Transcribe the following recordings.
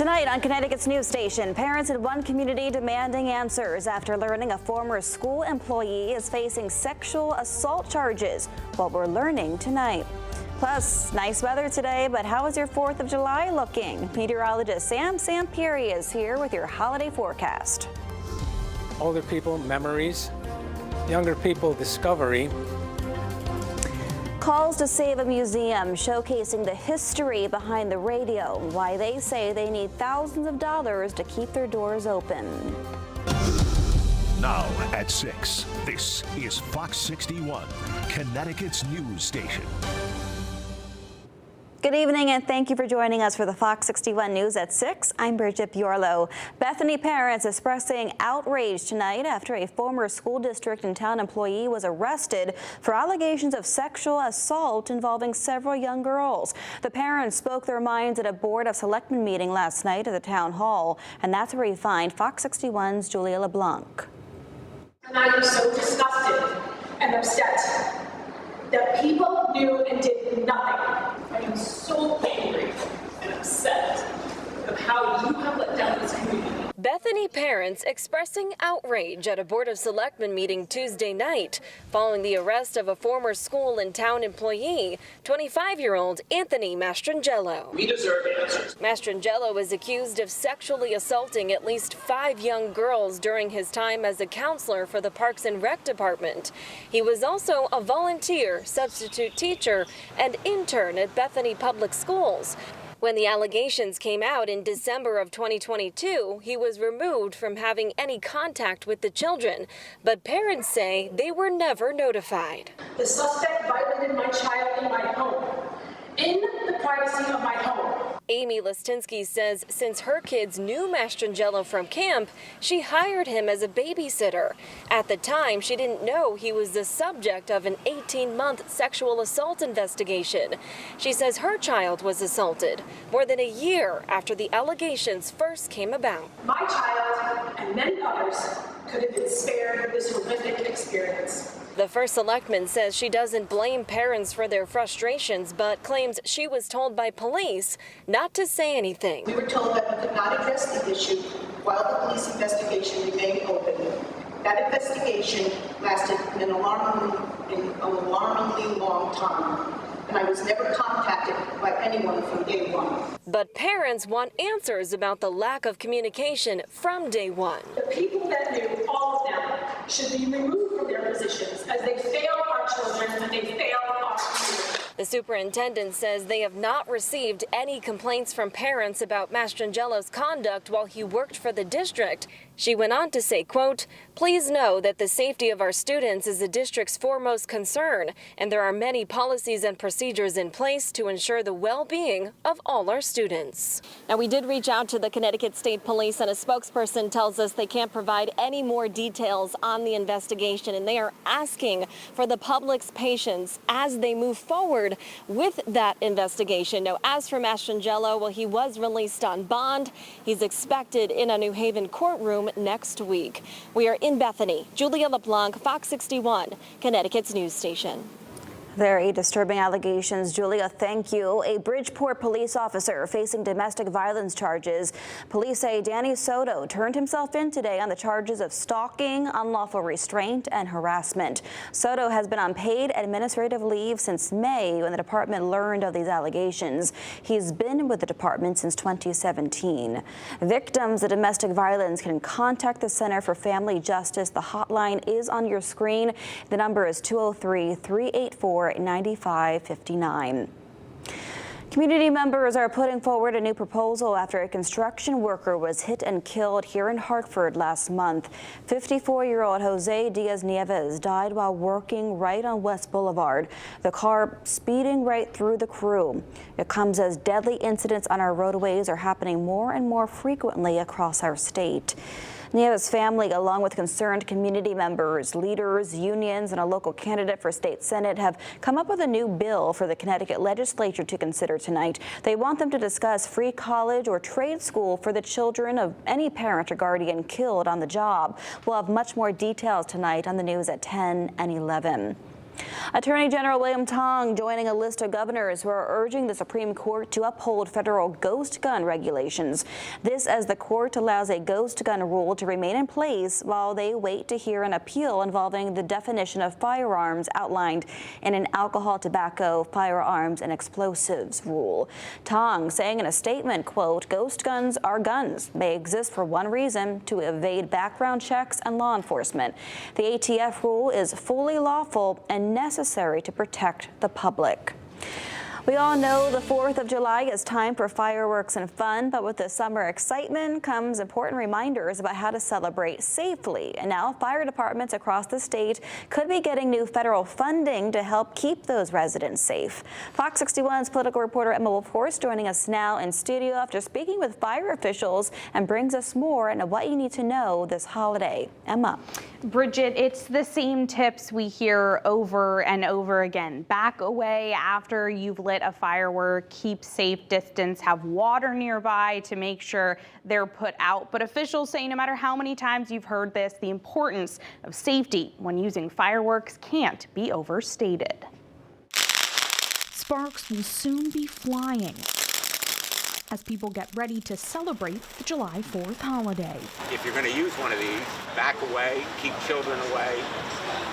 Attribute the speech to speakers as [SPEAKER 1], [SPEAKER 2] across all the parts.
[SPEAKER 1] Tonight on Connecticut's news station, parents in one community demanding answers after learning a former school employee is facing sexual assault charges. What we're learning tonight. Plus, nice weather today, but how is your 4th of July looking? Meteorologist Sam Sampieri is here with your holiday forecast.
[SPEAKER 2] Older people, memories. Younger people, discovery.
[SPEAKER 1] Calls to save a museum showcasing the history behind the radio, why they say they need thousands of dollars to keep their doors open.
[SPEAKER 3] Now at 6, this is Fox 61, Connecticut's news station.
[SPEAKER 1] Good evening and thank you for joining us for the Fox 61 News at 6. I'm Bridget Bjorlo. Bethany parents expressing outrage tonight after a former school district and town employee was arrested for allegations of sexual assault involving several young girls. The parents spoke their minds at a Board of Selectmen meeting last night at the town hall, and that's where we find Fox 61's Julia LeBlanc.
[SPEAKER 4] And I am so disgusted and upset that people knew and did nothing. I am so angry and upset of how you have let down this community.
[SPEAKER 5] Bethany parents expressing outrage at a Board of Selectmen meeting Tuesday night following the arrest of a former school and town employee, 25-year-old Anthony Mastrangelo.
[SPEAKER 4] We deserve answers.
[SPEAKER 5] Mastrangelo is accused of sexually assaulting at least 5 young girls during his time as a counselor for the Parks and Rec Department. He was also a volunteer, substitute teacher, and intern at Bethany Public Schools. When the allegations came out in December of 2022, he was removed from having any contact with the children, but parents say they were never notified.
[SPEAKER 4] The suspect violated my child in my home, in the privacy of my home.
[SPEAKER 5] Amy Listinsky says since her kids knew Mastrangelo from camp, she hired him as a babysitter. At the time, she didn't know he was the subject of an 18-month sexual assault investigation. She says her child was assaulted more than a year after the allegations first came about.
[SPEAKER 4] My child and many others could have been spared this horrific experience.
[SPEAKER 5] The first selectman says she doesn't blame parents for their frustrations, but claims she was told by police not to say anything.
[SPEAKER 6] We were told that we could not address the issue while the police investigation remained open. That investigation lasted an alarmingly long time, and I was never contacted by anyone from day one.
[SPEAKER 5] But parents want answers about the lack of communication from day one.
[SPEAKER 4] The people that knew, all of them, should be removed from their positions as they fail our children and they fail our community.
[SPEAKER 5] The superintendent says they have not received any complaints from parents about Mastrangelo's conduct while he worked for the district. She went on to say, quote, "Please know that the safety of our students is the district's foremost concern, and there are many policies and procedures in place to ensure the well-being of all our students." Now, we did reach out to the Connecticut State Police, and a spokesperson tells us they can't provide any more details on the investigation, and they are asking for the public's patience as they move forward with that investigation. Now, as for Mastrangelo, well, he was released on bond. He's expected in a New Haven courtroom next week. We are in Bethany. Julia LeBlanc, Fox 61, Connecticut's news station.
[SPEAKER 1] Very disturbing allegations. Julia, thank you. A Bridgeport police officer facing domestic violence charges. Police say Danny Soto turned himself in today on the charges of stalking, unlawful restraint, and harassment. Soto has been on paid administrative leave since May when the department learned of these allegations. He's been with the department since 2017. Victims of domestic violence can contact the Center for Family Justice. The hotline is on your screen. The number is 203-384-9559. Community members are putting forward a new proposal after a construction worker was hit and killed here in Hartford last month. 54-year-old Jose Diaz-Nieves died while working right on West Boulevard. The car speeding right through the crew. It comes as deadly incidents on our roadways are happening more and more frequently across our state. Nieves' family, along with concerned community members, leaders, unions, and a local candidate for state senate, have come up with a new bill for the Connecticut legislature to consider tonight. They want them to discuss free college or trade school for the children of any parent or guardian killed on the job. We'll have much more details tonight on the news at 10 and 11. Attorney General William Tong joining a list of governors who are urging the Supreme Court to uphold federal ghost gun regulations. This as the court allows a ghost gun rule to remain in place while they wait to hear an appeal involving the definition of firearms outlined in an alcohol, tobacco, firearms, and explosives rule. Tong saying in a statement, quote, "Ghost guns are guns. They exist for one reason, to evade background checks and law enforcement. The ATF rule is fully lawful and necessary to protect the public." We all know the 4th of July is time for fireworks and fun, but with the summer excitement comes important reminders about how to celebrate safely. And now fire departments across the state could be getting new federal funding to help keep those residents safe. Fox 61's political reporter Emma Wolfhorst joining us now in studio after speaking with fire officials and brings us more into what you need to know this holiday. Emma.
[SPEAKER 7] Bridget, it's the same tips we hear over and over again. Back away after you've lit a firework, keep safe distance, have water nearby to make sure they're put out. But officials say no matter how many times you've heard this, the importance of safety when using fireworks can't be overstated. Sparks will soon be flying as people get ready to celebrate the July 4th holiday.
[SPEAKER 8] If you're going to use one of these, back away, keep children away,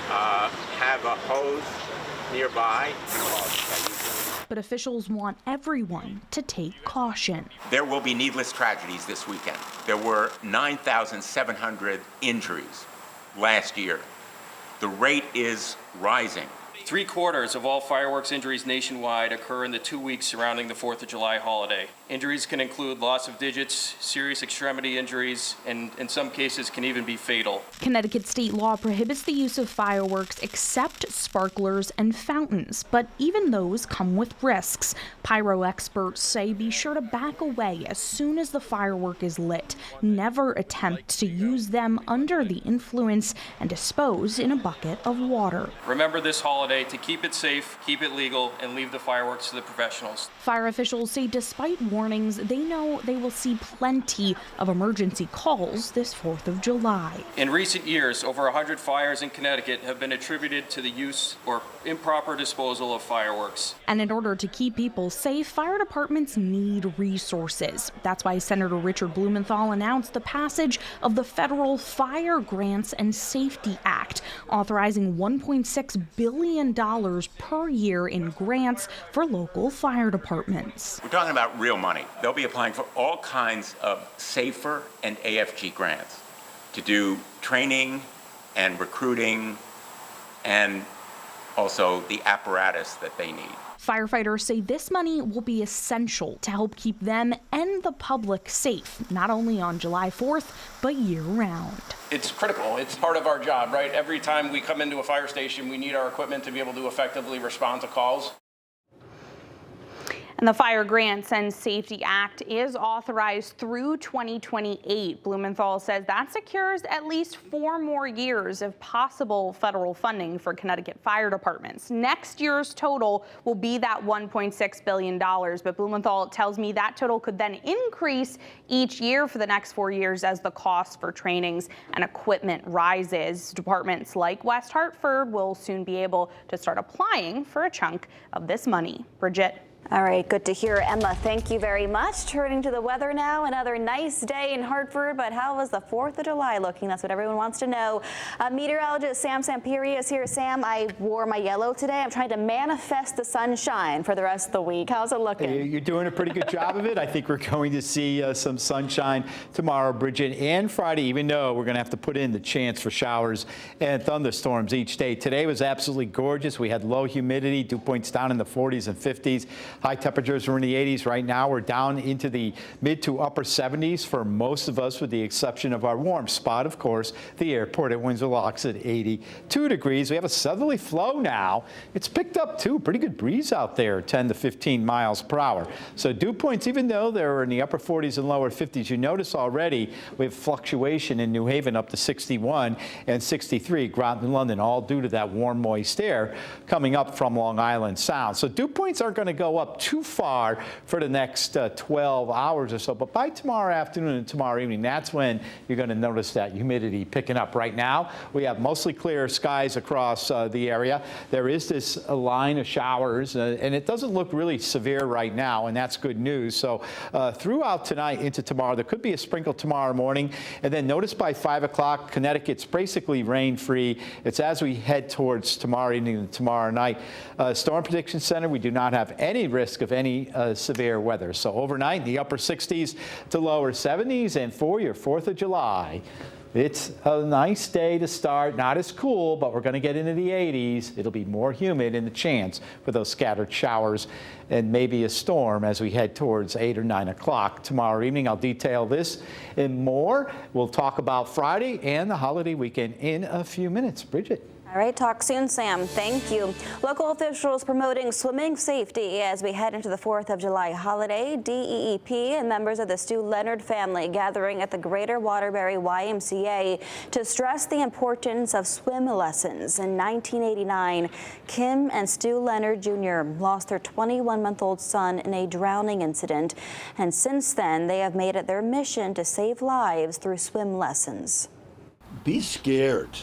[SPEAKER 8] have a hose nearby.
[SPEAKER 7] But officials want everyone to take caution.
[SPEAKER 8] There will be needless tragedies this weekend. There were 9,700 injuries last year. The rate is rising.
[SPEAKER 9] 3/4 of all fireworks injuries nationwide occur in the 2 weeks surrounding the 4th of July holiday. Injuries can include loss of digits, serious extremity injuries, and in some cases can even be fatal.
[SPEAKER 7] Connecticut state law prohibits the use of fireworks except sparklers and fountains, but even those come with risks. Pyro experts say be sure to back away as soon as the firework is lit. Never attempt to use them under the influence and dispose in a bucket of water.
[SPEAKER 9] Remember this holiday to keep it safe, keep it legal, and leave the fireworks to the professionals.
[SPEAKER 7] Fire officials say despite warnings, they know they will see plenty of emergency calls this 4th of July.
[SPEAKER 9] In recent years, over 100 fires in Connecticut have been attributed to the use or improper disposal of fireworks.
[SPEAKER 7] And in order to keep people safe, fire departments need resources. That's why Senator Richard Blumenthal announced the passage of the Federal Fire Grants and Safety Act, authorizing $1.6 billion per year in grants for local fire departments.
[SPEAKER 8] We're talking about real money. They'll be applying for all kinds of SAFER and AFG grants to do training and recruiting and also the apparatus that they need.
[SPEAKER 7] Firefighters say this money will be essential to help keep them and the public safe, not only on July 4th, but year-round.
[SPEAKER 9] It's critical. It's part of our job, right? Every time we come into a fire station, we need our equipment to be able to effectively respond to calls.
[SPEAKER 7] And the Fire Grants and Safety Act is authorized through 2028. Blumenthal says that secures at least 4 more years of possible federal funding for Connecticut fire departments. Next year's total will be that $1.6 billion, but Blumenthal tells me that total could then increase each year for the next 4 years as the cost for trainings and equipment rises. Departments like West Hartford will soon be able to start applying for a chunk of this money. Bridget.
[SPEAKER 1] All right, good to hear. Emma, thank you very much. Turning to the weather now, another nice day in Hartford, but how was the 4th of July looking? That's what everyone wants to know. Meteorologist Sam Samperi is here. Sam, I wore my yellow today. I'm trying to manifest the sunshine for the rest of the week. How's it looking?
[SPEAKER 10] You're doing a pretty good job of it. I think we're going to see some sunshine tomorrow, Bridget, and Friday, even though we're going to have to put in the chance for showers and thunderstorms each day. Today was absolutely gorgeous. We had low humidity, dew points down in the 40s and 50s. High temperatures were in the 80s. Right now, we're down into the mid to upper 70s for most of us, with the exception of our warm spot, of course, the airport at Windsor Locks at 82 degrees. We have a southerly flow now. It's picked up, too. Pretty good breeze out there, 10 to 15 miles per hour. So dew points, even though they're in the upper 40s and lower 50s, you notice already we have fluctuation in New Haven up to 61 and 63, Groton and London, all due to that warm, moist air coming up from Long Island Sound. So dew points aren't going to go up too far for the next 12 hours or so. But by tomorrow afternoon and tomorrow evening, that's when you're going to notice that humidity picking up. Right now, we have mostly clear skies across the area. There is this line of showers, and it doesn't look really severe right now, and that's good news. So throughout tonight into tomorrow, there could be a sprinkle tomorrow morning. And then notice by 5 o'clock, Connecticut's basically rain-free. It's as we head towards tomorrow evening and tomorrow night. Storm Prediction Center, we do not have any risk of any severe weather. So overnight, the upper 60s to lower 70s, and for your 4th of July, it's a nice day to start. Not as cool, but we're going to get into the 80s. It'll be more humid, and the chance for those scattered showers and maybe a storm as we head towards 8 or 9 o'clock tomorrow evening. I'll detail this and more. We'll talk about Friday and the holiday weekend in a few minutes. Bridget.
[SPEAKER 1] All right, talk soon, Sam. Thank you. Local officials promoting swimming safety as we head into the 4th of July holiday. DEEP and members of the Stu Leonard family gathering at the Greater Waterbury YMCA to stress the importance of swim lessons. In 1989, Kim and Stu Leonard Jr. lost their 21-month-old son in a drowning incident, and since then they have made it their mission to save lives through swim lessons.
[SPEAKER 11] Be scared.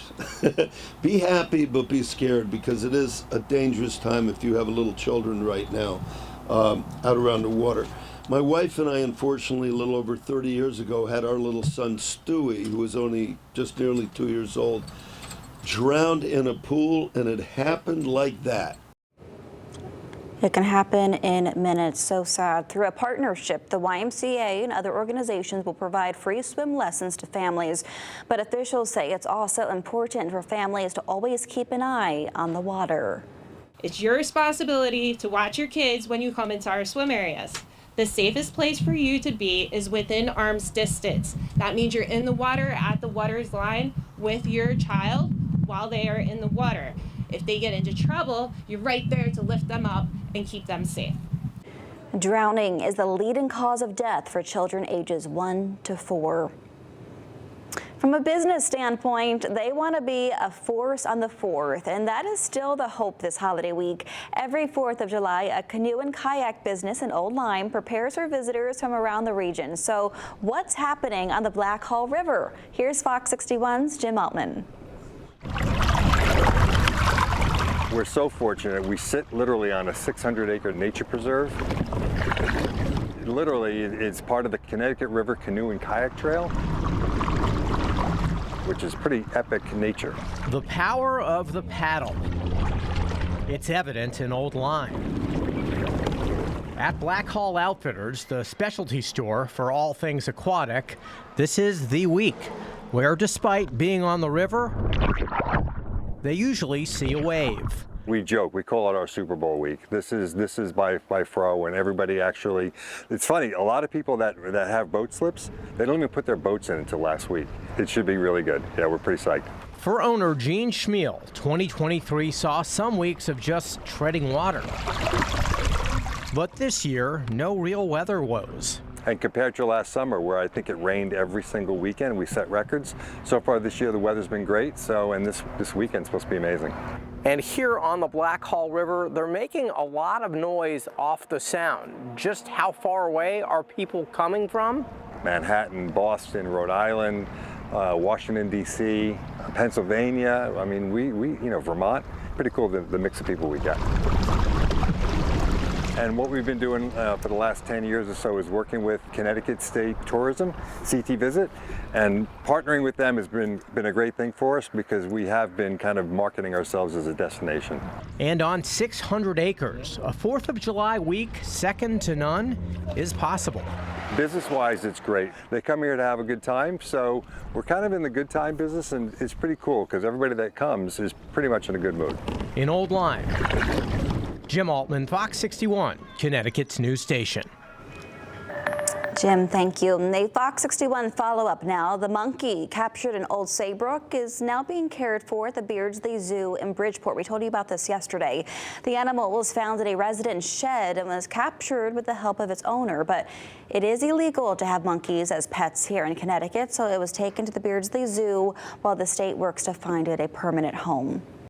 [SPEAKER 11] Be happy, but be scared, because it is a dangerous time if you have little children right now out around the water. My wife and I, unfortunately, a little over 30 years ago, had our little son, Stewie, who was only just nearly 2 years old, drowned in a pool, and it happened like that.
[SPEAKER 1] It can happen in minutes. So sad. Through a partnership, the YMCA and other organizations will provide free swim lessons to families. But officials say it's also important for families to always keep an eye on the water.
[SPEAKER 12] It's your responsibility to watch your kids when you come into our swim areas. The safest place for you to be is within arm's distance. That means you're in the water at the water's line with your child while they are in the water. If they get into trouble, you're right there to lift them up and keep them safe.
[SPEAKER 1] Drowning is the leading cause of death for children ages 1 to 4. From a business standpoint, they want to be a force on the 4th, and that is still the hope this holiday week. Every 4th of July, a canoe and kayak business in Old Lyme prepares for visitors from around the region. So what's happening on the Black Hall River? Here's Fox 61's Jim Altman.
[SPEAKER 13] We're so fortunate. We sit literally on a 600-acre nature preserve. Literally, it's part of the Connecticut River Canoe and Kayak Trail, which is pretty epic nature.
[SPEAKER 14] The power of the paddle. It's evident in Old Lyme. At Black Hall Outfitters, the specialty store for all things aquatic, this is the week where, despite being on the river, they usually see a wave.
[SPEAKER 13] We joke, we call it our Super Bowl week. This is by far when everybody actually, it's funny, a lot of people that have boat slips, they don't even put their boats in until last week. It should be really good. Yeah, we're pretty psyched.
[SPEAKER 14] For owner Gene Schmiel, 2023 saw some weeks of just treading water. But this year, no real weather woes.
[SPEAKER 13] And compared to last summer, where I think it rained every single weekend, we set records. So far this year, the weather's been great. And this weekend's supposed to be amazing.
[SPEAKER 15] And here on the Black Hall River, they're making a lot of noise off the sound. Just how far away are people coming from?
[SPEAKER 13] Manhattan, Boston, Rhode Island, Washington, D.C., Pennsylvania. I mean, we Vermont. Pretty cool, the mix of people we get. And what we've been doing for the last 10 years or so is working with Connecticut State Tourism, CT Visit, and partnering with them has been a great thing for us because we have been kind of marketing ourselves as a destination.
[SPEAKER 14] And on 600 acres, a 4th of July week second to none is possible.
[SPEAKER 13] Business-wise, it's great. They come here to have a good time, so we're kind of in the good time business, and it's pretty cool because everybody that comes is pretty much in a good mood.
[SPEAKER 14] In Old Lyme, Jim Altman, Fox 61, Connecticut's news station.
[SPEAKER 1] Jim, thank you. A Fox 61 follow-up now. The monkey captured in Old Saybrook is now being cared for at the Beardsley Zoo in Bridgeport. We told you about this yesterday. The animal was found in a residence shed and was captured with the help of its owner, but it is illegal to have monkeys as pets here in Connecticut, so it was taken to the Beardsley Zoo while the state works to find it a permanent home.